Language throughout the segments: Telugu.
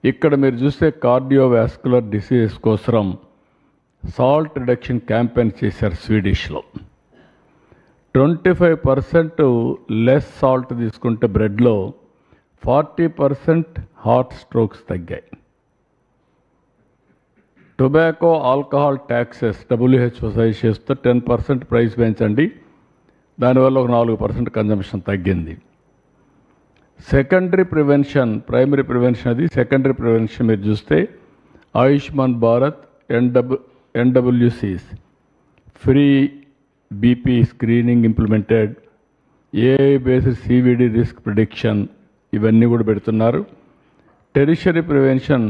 ఇక్కడ మీరు చూస్తే కార్డియోవాస్కులర్ డిసీజెస్ కోసం సాల్ట్ రిడక్షన్ క్యాంపెయిన్ చేశారు స్వీడిష్లో. 25% లెస్ సాల్ట్ తీసుకుంటే బ్రెడ్లో 40% హార్ట్ స్ట్రోక్స్ తగ్గాయి. Tobacco alcohol taxes WHO suggest చేస్తూ 10% ప్రైస్ పెంచండి, దానివల్ల ఒక 4% కన్జంప్షన్ తగ్గింది. సెకండరీ ప్రివెన్షన్, ప్రైమరీ ప్రివెన్షన్ అది, సెకండరీ ప్రివెన్షన్ మీరు చూస్తే Ayushman Bharat, NWCs free BP screening implemented, AI based CVD risk prediction, ఇవన్నీ కూడా పెడుతున్నారు. టెరిషరీ ప్రివెన్షన్,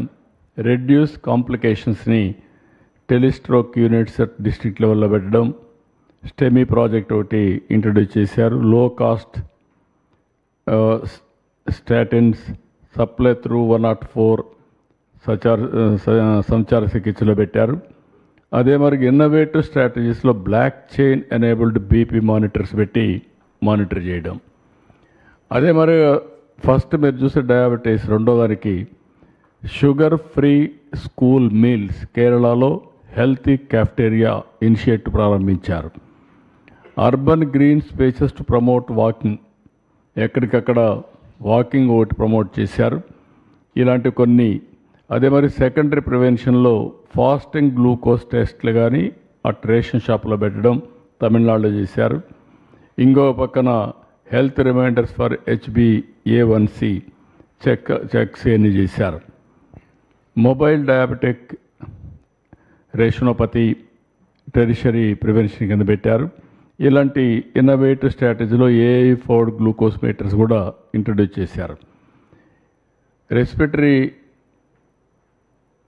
రెడ్యూస్ కాంప్లికేషన్స్ని టెలిస్ట్రోక్ యూనిట్స్ డిస్ట్రిక్ట్ లెవెల్లో పెట్టడం, స్టెమీ ప్రాజెక్ట్ ఒకటి ఇంట్రడ్యూస్ చేశారు. లో కాస్ట్ స్టాటిన్స్ సప్లై త్రూ 104 సంచార చికిత్సలో పెట్టారు. అదే మరి ఇన్నోవేటివ్ స్ట్రాటజీస్లో block chain enabled BP monitors పెట్టి మానిటర్ చేయడం. అదే మరి ఫస్ట్ మీరు చూసే డయాబెటీస్, రెండో దానికి షుగర్ ఫ్రీ స్కూల్ మీల్స్, కేరళలో హెల్తీ క్యాఫ్టేరియా ఇనిషియేటివ్ ప్రారంభించారు. Urban green spaces to promote walking, ఎక్కడికక్కడ వాకింగ్ ఒకటి ప్రమోట్ చేశారు. ఇలాంటి కొన్ని. అదే మరి సెకండరీ ప్రివెన్షన్లో ఫాస్టింగ్ గ్లూకోజ్ టెస్ట్లు కానీ రేషన్ షాప్లో పెట్టడం తమిళనాడులో చేశారు. ఇంకో పక్కన health reminders for HbA1c checks అని చేశారు. Mobile diabetic retinopathy tertiary prevention కింద పెట్టారు. ఇలాంటి ఇన్నోవేటివ్ స్ట్రాటజీలో AI ఫోర్డ్ గ్లూకోజ్ మీటర్స్ కూడా ఇంట్రడ్యూస్ చేశారు.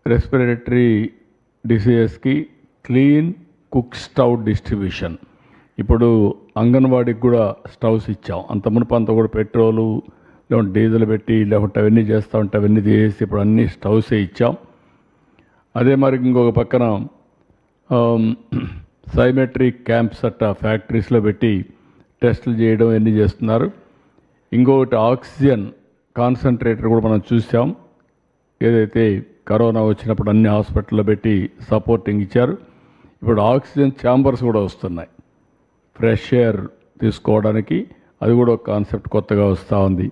రెస్పిరేటరీ డిసీజెస్కి క్లీన్ కుక్ స్టవ్ డిస్ట్రిబ్యూషన్. ఇప్పుడు అంగన్వాడీకి కూడా స్టవ్స్ ఇచ్చాం. అంత మునుపంతా కూడా పెట్రోలు లేకుంటే డీజిల్ పెట్టి లేకుంటే అవన్నీ చేస్తూ ఉంటే అవన్నీ తీసేసి ఇప్పుడు అన్ని స్టవ్సే ఇచ్చాం. అదే మరి ఇంకొక పక్కన సైమెట్రిక్ క్యాంప్స్ ఫ్యాక్టరీస్లో పెట్టి టెస్టులు చేయడం అన్నీ చేస్తున్నారు. ఇంకొకటి ఆక్సిజన్ కాన్సన్ట్రేటర్ కూడా మనం చూసాం. ఏదైతే కరోనా వచ్చినప్పుడు అన్ని హాస్పిటల్లో పెట్టి సపోర్టింగ్ ఇచ్చారు. ఇప్పుడు ఆక్సిజన్ ఛాంబర్స్ కూడా వస్తున్నాయి ఫ్రెష్ ఎయిర్ తీసుకోవడానికి. అది కూడా ఒక కాన్సెప్ట్ కొత్తగా వస్తూ ఉంది.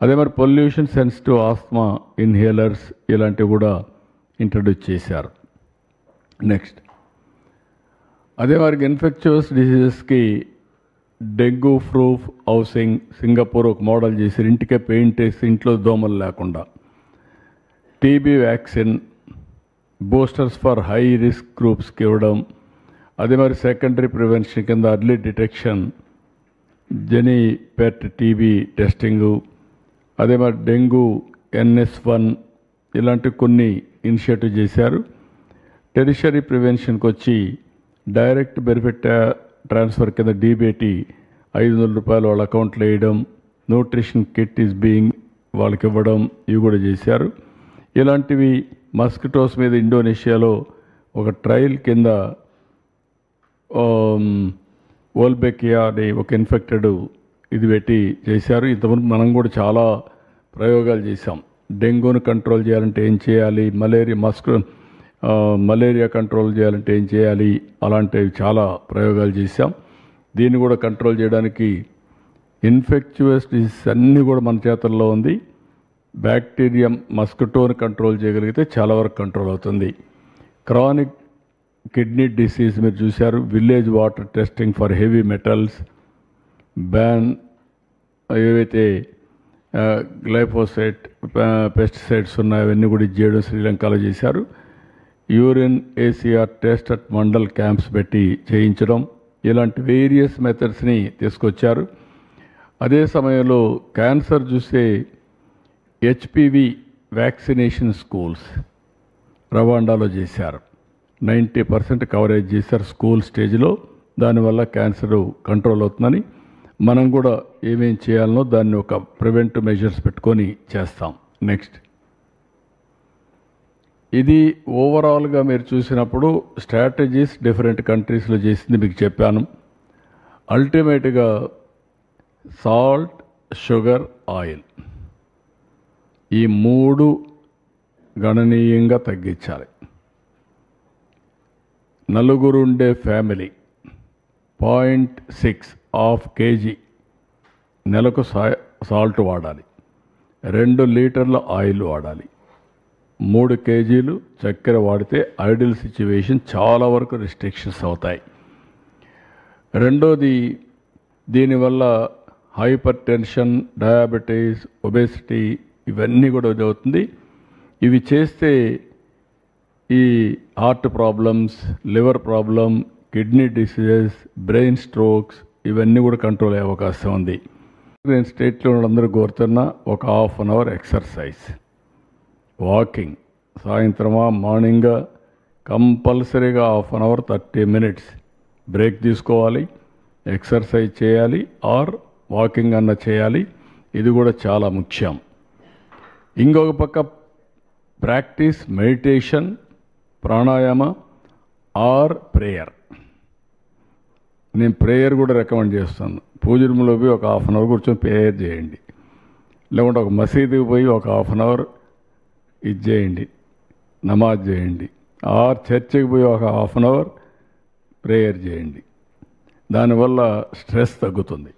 అదే మరి పొల్యూషన్ సెన్సిటివ్ ఆస్మా ఇన్హేలర్స్ ఇలాంటివి కూడా ఇంట్రడ్యూస్ చేశారు. నెక్స్ట్ అదే మరికి ఇన్ఫెక్చువస్ డిసీజెస్కి డెంగ్యూ ప్రూఫ్ హౌసింగ్ సింగపూర్ ఒక మోడల్ చేసి ఇంటికే పెయింట్ వేసి ఇంట్లో దోమలు లేకుండా. TB vaccine boosters for high risk గ్రూప్స్కి ఇవ్వడం. అదే మరి సెకండరీ ప్రివెన్షన్ కింద అర్లీ డిటెక్షన్, జెనిపెట్ టీబీ టెస్టింగు, అదే మరి డెంగ్యూ NS1 ఇలాంటి కొన్ని ఇనిషియేటివ్ చేశారు. టెరిషరీ ప్రివెన్షన్కి వచ్చి డైరెక్ట్ బెనిఫిట్ ట్రాన్స్ఫర్ కింద DBT 500 రూపాయలు వాళ్ళ అకౌంట్లో వేయడం, న్యూట్రిషన్ కిట్ ఈజ్ బీయింగ్ వాళ్ళకి ఇవ్వడం, ఇవి కూడా చేశారు. ఇలాంటివి మస్కిటోస్ మీద ఇండోనేషియాలో ఒక ట్రయల్ కింద వోల్బెకియా అని ఒక ఇన్ఫెక్టెడ్ ఇది పెట్టి చేశారు. ఇంతకుముందు మనం కూడా చాలా ప్రయోగాలు చేశాం. డెంగ్యూను కంట్రోల్ చేయాలంటే ఏం చేయాలి, మలేరియా కంట్రోల్ చేయాలంటే ఏం చేయాలి, అలాంటివి చాలా ప్రయోగాలు చేశాం. దీన్ని కూడా కంట్రోల్ చేయడానికి ఇన్ఫెక్చువస్ డిసీజ్ అన్నీ కూడా మన చేతుల్లో ఉంది. బ్యాక్టీరియా మస్కిటోని కంట్రోల్ చేయగలిగితే చాలా వరకు కంట్రోల్ అవుతుంది. క్రానిక్ కిడ్నీ డిసీజ్ మీరు చూశారు. Village water testing for heavy metals, ban ఏవైతే గ్లైఫోసేట్ పెస్టిసైడ్స్ ఉన్నాయో అవన్నీ కూడా చేయడం శ్రీలంకలో చేశారు. Urine ACR test at mandal camps పెట్టి చేయించడం, ఇలాంటి వేరియస్ మెథడ్స్ని తీసుకొచ్చారు. అదే సమయంలో క్యాన్సర్ చూస్తే HPV వ్యాక్సినేషన్ స్కూల్స్ రవాండాలో చేశారు. 90% కవరేజ్ చేశారు స్కూల్ స్టేజ్లో. దానివల్ల క్యాన్సర్ కంట్రోల్ అవుతుందని మనం కూడా ఏమేం చేయాలనో దాన్ని ఒక ప్రివెంటివ్ మెజర్స్ పెట్టుకొని చేస్తాం. నెక్స్ట్ ఇది ఓవరాల్గా మీరు చూసినప్పుడు స్ట్రాటజీస్ డిఫరెంట్ కంట్రీస్లో చేసింది మీకు చెప్పాను. అల్టిమేట్గా సాల్ట్, షుగర్, ఆయిల్ ఈ మూడు గణనీయంగా తగ్గించాలి. నలుగురు ఉండే ఫ్యామిలీ 0.6 kg నెలకు సాల్ట్ వాడాలి, 2 లీటర్ల ఆయిల్ వాడాలి, 3 kgలు చక్కెర వాడితే ఐడియల్ సిచ్యువేషన్ చాలా వరకు రిస్ట్రిక్షన్స్ అవుతాయి. రెండోది, దీనివల్ల హైపర్ టెన్షన్, డయాబెటీస్, ఒబేసిటీ ఇవన్నీ కూడా అవుతుంది. ఇవి చేస్తే ఈ heart problems, liver problem, kidney diseases, brain strokes ఇవన్నీ కూడా కంట్రోల్ అయ్యే అవకాశం ఉంది. నేను స్టేట్లో అందరూ కోరుతున్నా ఒక ½ an hour ఎక్సర్సైజ్, వాకింగ్, సాయంత్రమా మార్నింగ్గా కంపల్సరీగా ½ an hour 30 minutes బ్రేక్ తీసుకోవాలి, ఎక్సర్సైజ్ చేయాలి ఆర్ వాకింగ్ అన్న చేయాలి. ఇది కూడా చాలా ముఖ్యం. ఇంకొక పక్క practice meditation, pranayama or prayer. నేను ప్రేయర్ కూడా రికమెండ్ చేస్తాను. పూజ రూమ్లో పోయి ఒక ½ an hour కూర్చొని ప్రేయర్ చేయండి, లేకుంటే ఒక మసీదుకి పోయి ఒక ½ an hour ఇది చేయండి, నమాజ్ చేయండి, ఆర్ చర్చికి పోయి ఒక ½ an hour ప్రేయర్ చేయండి. దానివల్ల స్ట్రెస్ తగ్గుతుంది.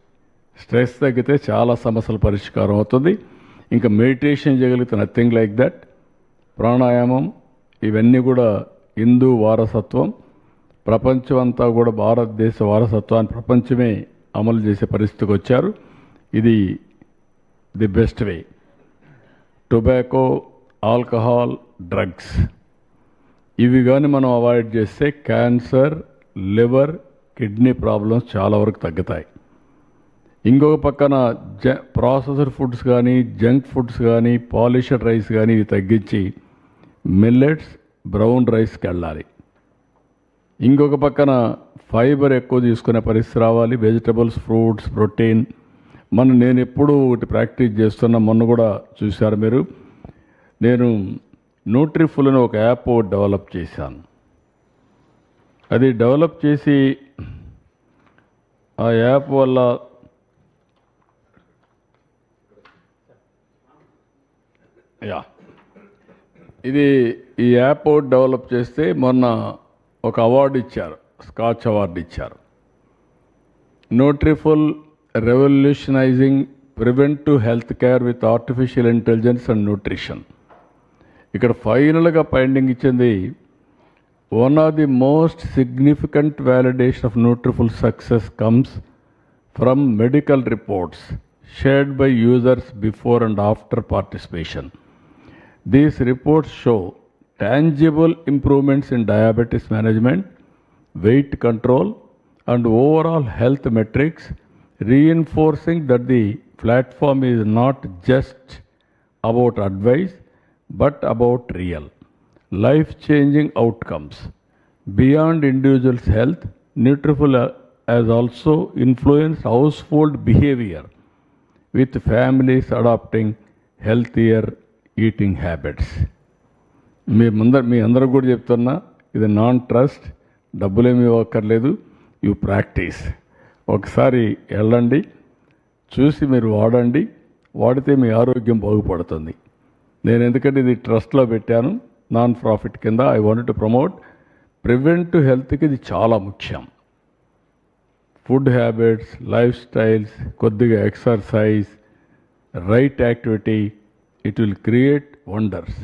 స్ట్రెస్ తగ్గితే చాలా సమస్యల పరిష్కారం అవుతుంది. ఇంకా మెడిటేషన్ చేయగలిగితే నథింగ్ లైక్ దట్. ప్రాణాయామం ఇవన్నీ కూడా హిందూ వారసత్వం. ప్రపంచం అంతా కూడా భారతదేశ వారసత్వాన్ని ప్రపంచమే అమలు చేసే పరిస్థితికి వచ్చారు. ఇది the best way. Tobacco, alcohol, drugs ఇవి కానీ మనం అవాయిడ్ చేస్తే క్యాన్సర్, లివర్, కిడ్నీ ప్రాబ్లమ్స్ చాలా వరకు తగ్గుతాయి. ఇంకొక పక్కన ప్రాసెసర్ ఫుడ్స్ కానీ, జంక్ ఫుడ్స్ కానీ, పాలిష్డ్ రైస్ కానీ ఇవి తగ్గించి మిల్లెట్స్, బ్రౌన్ రైస్కి వెళ్ళాలి. ఇంకొక పక్కన ఫైబర్ ఎక్కువ తీసుకునే పరిస్థితి రావాలి. Vegetables, fruits, protein. నేను ఎప్పుడూ ఒకటి ప్రాక్టీస్ చేస్తున్నా, మొన్న కూడా చూశారు మీరు. నేను న్యూట్రిఫుల్ అని ఒక యాప్ డెవలప్ చేశాను. అది డెవలప్ చేసి ఆ యాప్ వల్ల ఈ యాప్ డెవలప్ చేస్తే మొన్న ఒక అవార్డు ఇచ్చారు, స్కాచ్ అవార్డు ఇచ్చారు. న్యూట్రిఫుల్ revolutionising preventive health care with artificial intelligence and nutrition. ఇక్కడ ఫైనల్గా ఫైండింగ్ ఇచ్చింది, one of the most significant validation of Nutriful success comes from medical reports shared by users before and after participation. These reports show tangible improvements in diabetes management, weight control, and overall health metrics, reinforcing that the platform is not just about advice, but about real, life-changing outcomes. Beyond individuals' health, Nutriful has also influenced household behavior, with families adopting healthier eating habits. మీ అందరూ కూడా చెప్తున్నా, ఇది నాన్ ట్రస్ట్, డబ్బులేమి ఇవ్వక్కర్లేదు. You practice. ఒకసారి వెళ్ళండి, చూసి మీరు వాడండి. వాడితే మీ ఆరోగ్యం బాగుపడుతుంది. నేను ఎందుకంటే ఇది ట్రస్ట్లో పెట్టాను, నాన్ ప్రాఫిట్ కింద. I want to promote preventive హెల్త్కి ఇది చాలా ముఖ్యం. ఫుడ్ హ్యాబిట్స్, లైఫ్ స్టైల్స్, కొద్దిగా exercise, right activity, it will create wonders.